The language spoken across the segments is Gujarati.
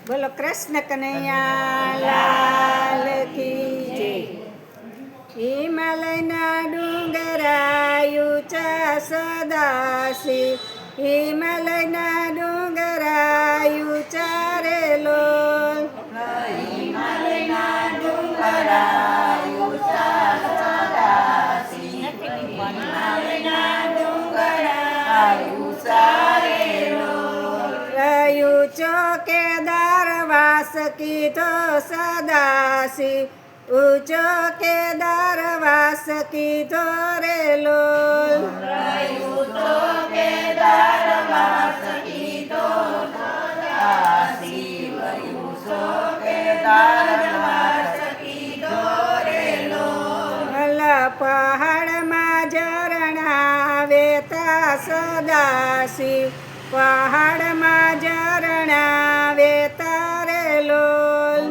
બોલો કૃષ્ણ કનૈયા લાલ કી જય. હિમાલયના ડુંગરાયુ ચા સદાશિવ, હિમાલયના ડુંગરાયુ ચારે લોલ, હિમાલયના ડુંગરાયુ ચા સદાશિવ, હિમાલયના ડુંગરાયુ ચારે લોલ. રહ્યું ચોકેદાર વાસ કીધો સદાશિવ, ઊંચો કેદાર વાસ કીધો રે લોલ, રહ્યું ચોકેદાર વાસ કીધો સદાશિવ, ચોકેદાર વાસ કીધો રે લોલ. પહાડમાં ઝરણા વેતા સદાશિવ, પહાડમાં ઝરણા વેતા રે લોલ,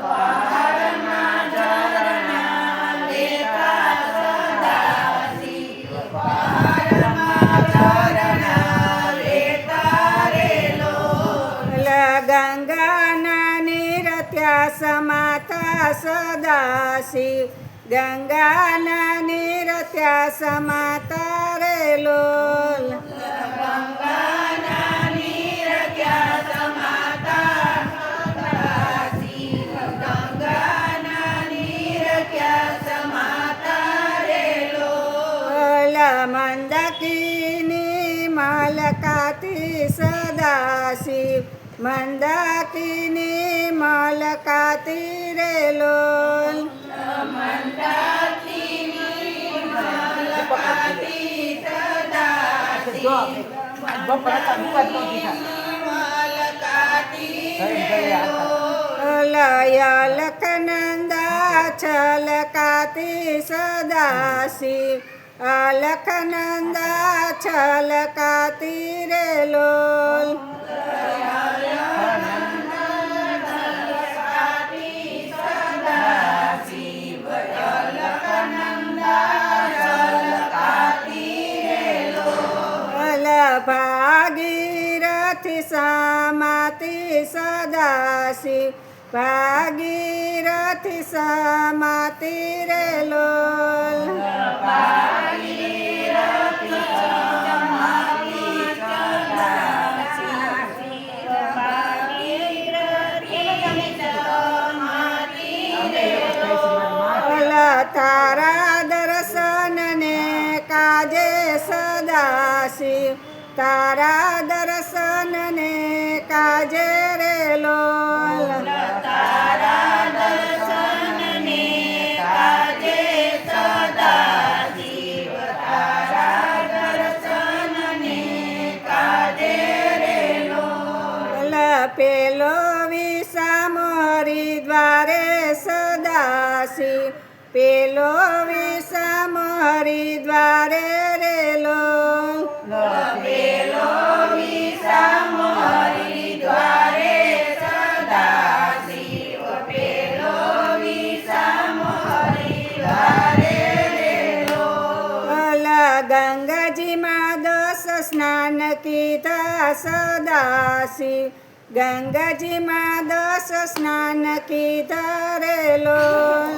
પહાડમાં ઝરણા વેતા સદાશિવ, પહાડમાં ઝરણા વેતા રે લોલ. ગંગાના નીર ત્યાં સમાતા સદાશિવ, ગંગાના નીર ત્યાં સમાતા રે લોલ, ગંગાના નીર ક્યાં સમાતા સદાશિવ, ગંગાના નીર ક્યાં સમાતા રે લોલ. મંદાકીની મલકાતી સદાશિવ, મંદાકીની મલકાતી રે લોલ, મંદાકિની મલકાતી સદાશિવ, મંદાકિની મલકાતી રે લોલ. અલખનંદા છલકાતી સદાશિવ, અલખનંદા છલકાતી રે લોલ, ભાગીરથી સમાતી સદાશિવ, ભાગીરથી સમાતી રે લોલ, તારા દર્શનને કાજે સદાશિવ, તારા દર્શનને કાજે રે લોલ, તારા દર્શનને કાજે સદાશિવ, તારા દર્શનને કાજે રે લોલ. પેલો વિસામો હરિદ્વારે સદાશિવ, પેલો વિસામો હરિદ્વારે રે લોલ, પેલો વિસામો હરિદ્વારે સદાશિવ, પેલો વિસામો હરિદ્વારે રે લોલ. ગંગાજીમાં 10 સ્નાન કીધા સદાશિવ, ગંગાજીમાં 10 સ્નાન કીધા રે લોલ,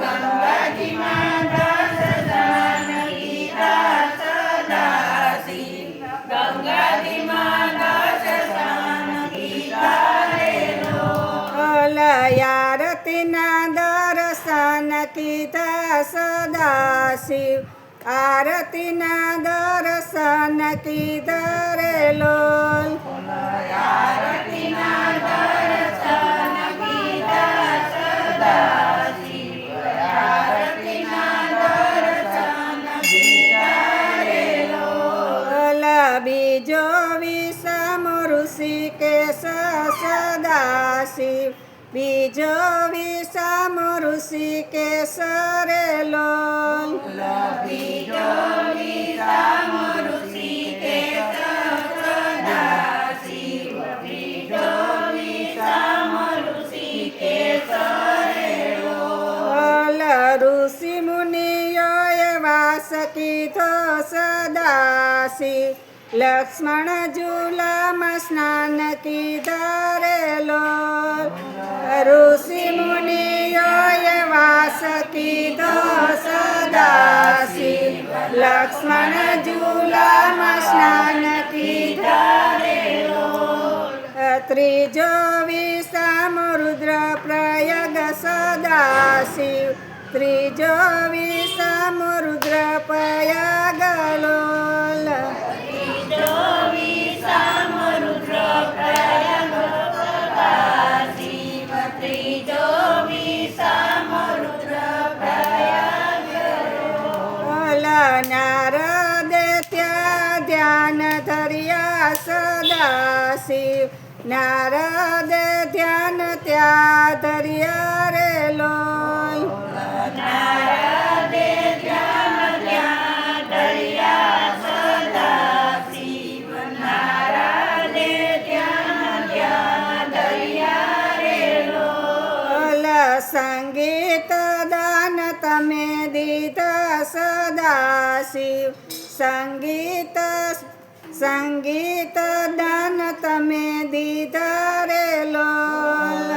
ગંગાજીમાં 10 સ્નાન કીધા સદાશિવ, ગંગાજીમાં 10 સ્નાન કીધા રે લોલ. આરતીના દર્શન કીધા સદાશિવ, આરતીના દર્શન કીધા રે લોલ, આરતીના દર્શન કીધા સદાશિવ, આરતીના દર્શન કીધા રે લોલ. બીજો વિષમ ઋષિકેશ સદાશિવ, બીજો વિષમ ઋષિકેશ રે લોલ, બીજો વિષમ ઋષિકેશ સદાશિવ, બીજો વિષમ ઋષિકેશ રે લોલ. ઋષિ મુનિઓએ વાસ કીધો સદાશિવ, લક્ષ્મણ ઝૂલામાં સ્નાન કીધા રે ઋષિ મુનિઓએ વાસ કીધો સદાશિવ લક્ષ્મણ ઝૂલામાં સ્નાન કીધા રે લોલ ત્રીજો વિષમ રુદ્ર પ્રયાગ સદાશિવ ત્રીજો વિષમ રુદ્ર પ્રયાગ લોલ ત્રીજો વિષમ રુદ્ર પ્રયાગ સદાશિવ ત્રીજો વિષમ રુદ્ર પ્રયાગ લોલ નારદે ત્યાં ધ્યાન ધર્યા સદાશિવ નારદે ધ્યાન ત્યાં ધર્યા રે લોલ નારદે ધ્યાન ત્યાં ધર્યા સદાશિવ નારદે ધ્યાન ત્યાં ધર્યા રે લોલ સંગીત દાન તમે દીધા સદાશિવ સંગીત દાન તમે દીધા રે લોલ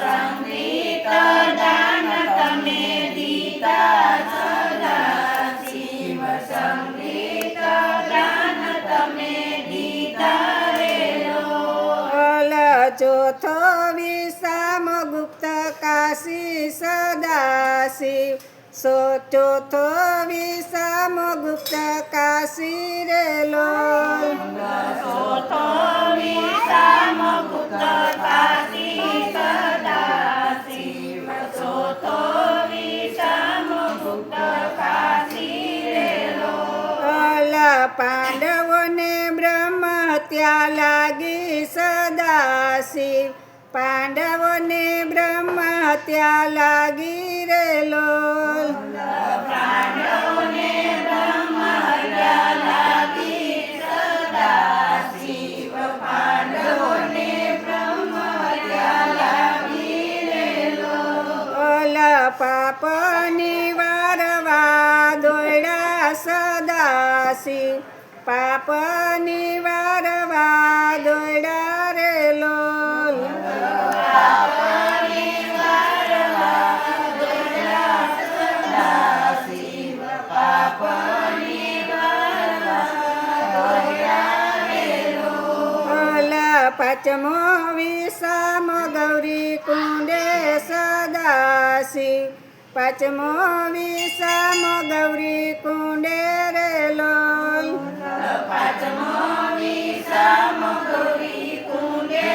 સંગીત દાન તમે દીધા સદાશિવ સંગીત દાન તમે દીધા રે લોલ ચોથો વિષમ ગુપ્ત કાશી સદાશિવ ચોથો વિષમ ગુપ્ત કાશી રે લોલ ચોથો વિષમ ગુપ્ત કાશી સદાશિવ ચોથો વિષમ ગુપ્ત કાશી રે લોલ પાંડવોને બ્રહ્મ હત્યા લાગી સદાશિવ પાંડવોને બ્રહ્મ હત્યા લાગી રે લોલ પાંડવોને બ્રહ્મ હત્યા લાગી સદાશિવ પાંડવોને બ્રહ્મ હત્યા લાગી રે લોલ પાપ નિવારવા દોડ્યા સદાશિવ પાપ નિવારવા દોડ્યા રે લોલ પાંચમો વિષમ ગૌરી કુંડે સદાશિવ પાંચમો વિષમ ગૌરી કુંડે રે લોલ પાંચમો વિષમ ગૌરી કુંડે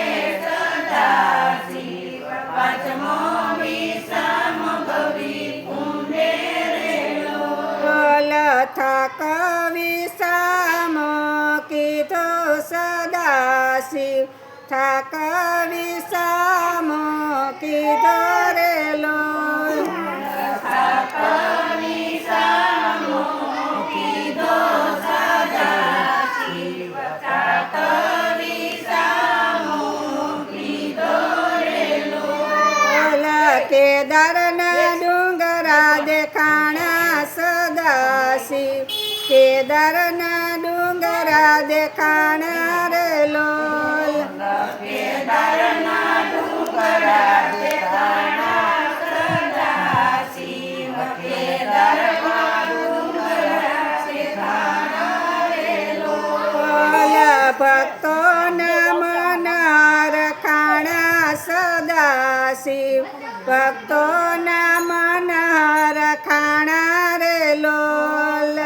સદાશિવ પાંચમો વિષમ ગૌરી કુંડે રે લોલ થાક વિષમ કીધો સદાશિવ થાક વિષમ કીધો રે લોલ કેદારના ડુંગરા દેખાણા સદાશિવ કેદારના ડુંગરા દેખાણા રે લોલ કેદારના ડુંગરા દેખાણા સદાશિવ કેદારના ડુંગરા દેખાણા રે લોલ ભક્તોના મનાર ખાણા સદાશિવ ભક્તોના મનાર ખાણા રે લોલ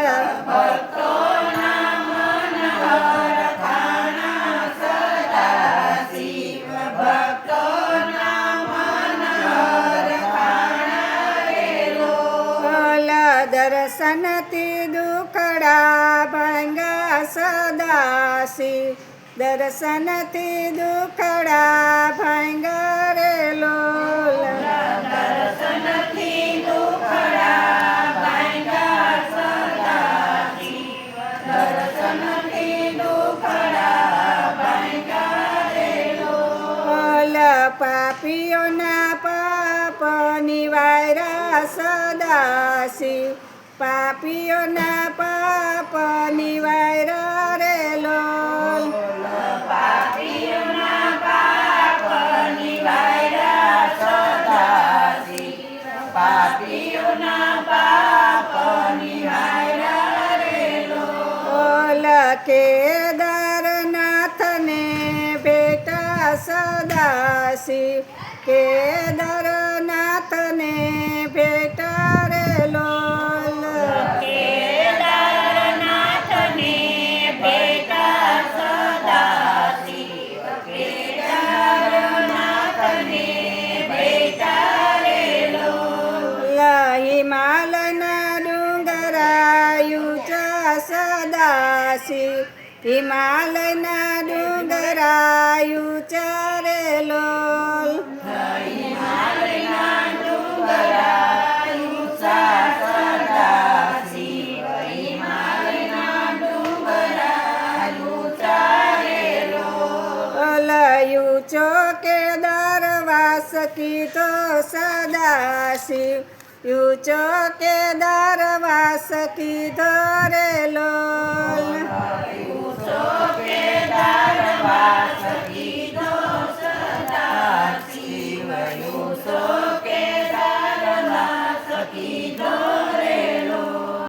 ભક્તોના મનહર ખાણા સદાશિવ ભક્તોના મનહર ખાણા રે લોલ દર્શનથી દુખડા ભંગા સદાશિવ દર્શનથી દુખડા ભંગા રે લોલ દર્શનથી દુખડા ભાંગ્યા સદાશિવ દર્શનથી દુખડા ભાંગ્યા રે લોલ પાપીઓના પાપ નિવાર્યા સદાશિવ પાપીઓના પાપ નિવાર્યા રે લોલ પાપીઓના પાપ નિવાર્યા સદાશિવ કેદારનાથને ભેટારેલો કેદારનાથને ભેટા સદાશિવ કેદારનાથને ભેટારેલો હિમાલયના ડુંગરાયુ સદાશિવ હિમાલયના ડુંગરાયુ ચારેલો હિમાલયના ડુંગરાયુ સદાશિવ હિમાલયના ડુંગરાયુ ચારેલો લયુ ચોકેદાર વાસ કીધો સદાશિવ યુ ચોકેદાર વાસ કીધો રેલો